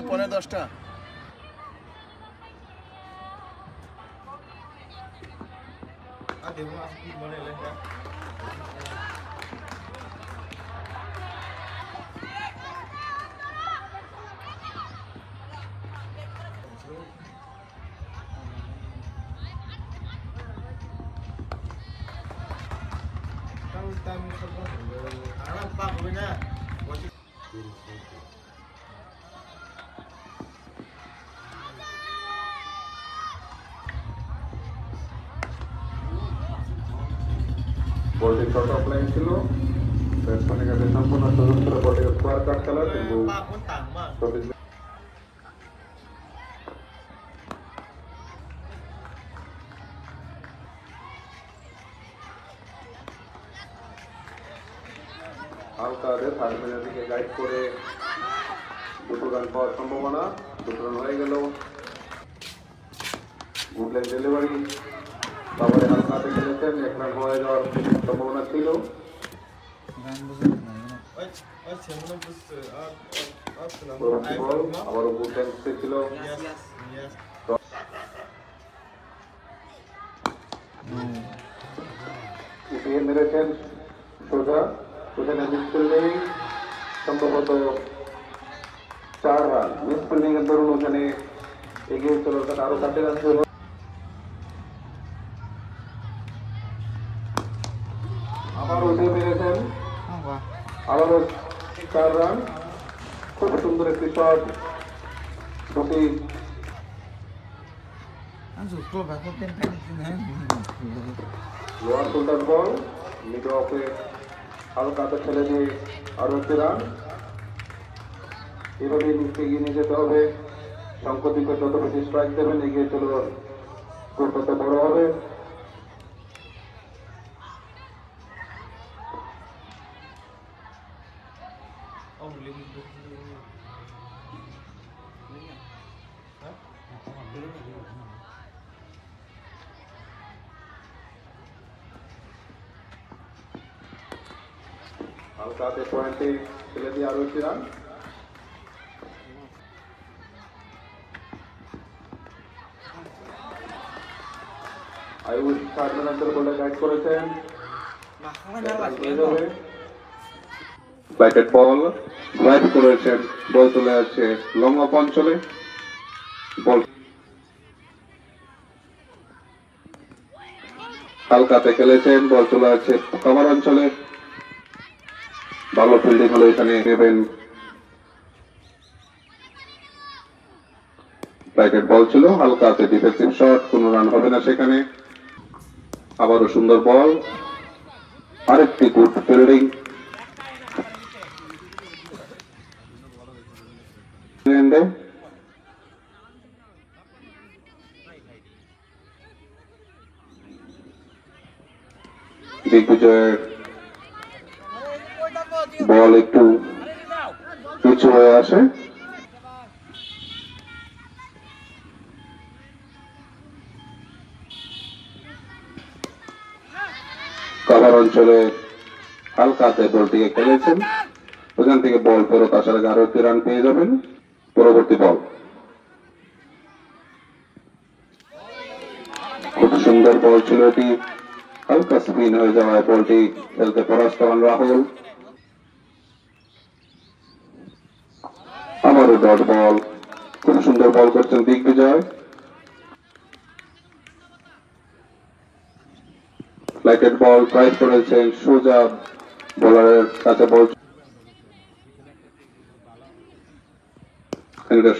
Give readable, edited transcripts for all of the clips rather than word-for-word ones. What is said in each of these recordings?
পরে 10টা বলটি শর্ট অফলাইন ছিল ব্যাটসম্যানের কাছে সম্পূর্ণ স্বতন্ত্র বলটি স্কোয়ার কাট খেলা কিন্তু হালকাদের হারমেনের দিকে গাইড করে 2 রান পাওয়ার সম্ভাবনা। 2 রান হয়ে গেল। গুড লাইন ডেলিভারি বাবারে হালকাতে খেলেছেন। 1 রান হয়ে যাওয়ার সম্ভাবনা ছিল। আবারও গুড লাইন ছিল। উঠিয়ে মেরেছেন সোজা। সেখানে মিসফিল্ডিং সম্ভবত 4 রান। মিসফিল্ডিং এর দরুন ওখানে এগিয়ে চলে আরো 4 রান ছিল। আবার উঠে মেরেছেন। আবারও 4 রান। খুব সুন্দর একটি শট। দুটি লোয়ার শোল্ডার বল মিড অফে হালকাতে ছেলে দিয়ে আরো 1 রান। এভাবে এগিয়ে নিয়ে যেতে হবে। শঙ্করদ্বীপে যত বেশি স্ট্রাইক দেবেন এগিয়ে চলে স্কোর তত বড় হবে। হালকাতে পয়েন্টে ছেলে দিয়ে আরো 1 রান। আয়ুষ সার্ভেন্টের বলে গাইড করেছেন। ব্যাটেড বল ড্রাইভ করেছেন। বল চলে আসছে লং অফ অঞ্চলে। বল হালকাতে খেলেছেন। বল চলে আসছে কভার অঞ্চলে। ভালো ফিল্ডিং হলো এখানে নেবেন। ব্যাটেড বল ছিল হালকাতে ডিফেন্সিভ শট। কোনো রান হবে না সেখানে। আবারও সুন্দর বল। আরেকটি গুড ফিল্ডিং। দিগ্বিজয়ের বল একটু পিছু হয়ে আসে। কভার অঞ্চলে হালকাতে বলটিকে খেলেছেন। ওখান থেকে বল ফেরত আসার আগে আরো 1 রান পেয়ে যাবেন। পরবর্তী বল খুব সুন্দর বল ছিল এটি। হালকা স্পিন হয়ে যাওয়ায় বলটি খেলতে পরাস্ত হন রাহুল। আবারও ডট বল। খুব সুন্দর বল করছেন দিগ্বিজয়। ফ্ল্যাটেড বল ট্রাই করেছেন সোজা বোলারের কাছে। বল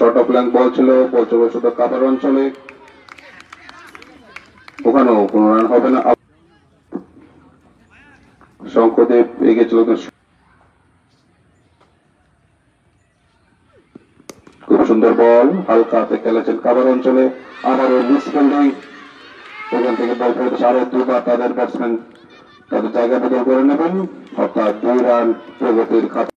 শর্ট অফ লেন্থ বল ছিল। বল চলে শুধু কাভার অঞ্চলে। ওখানেও কোনো রান হবে না। শঙ্করদেব এগিয়ে চলে খুব সুন্দর বল হালকাতে খেলেছেন কাভার অঞ্চলে। আবারও মিস ফিল্ডিং। ওখান থেকে বল ফেরত আরো 2 বার তাদের ব্যাটসম্যান তাদের জায়গা বদল করে নেবেন, অর্থাৎ 2 রান প্রগতির খাতা।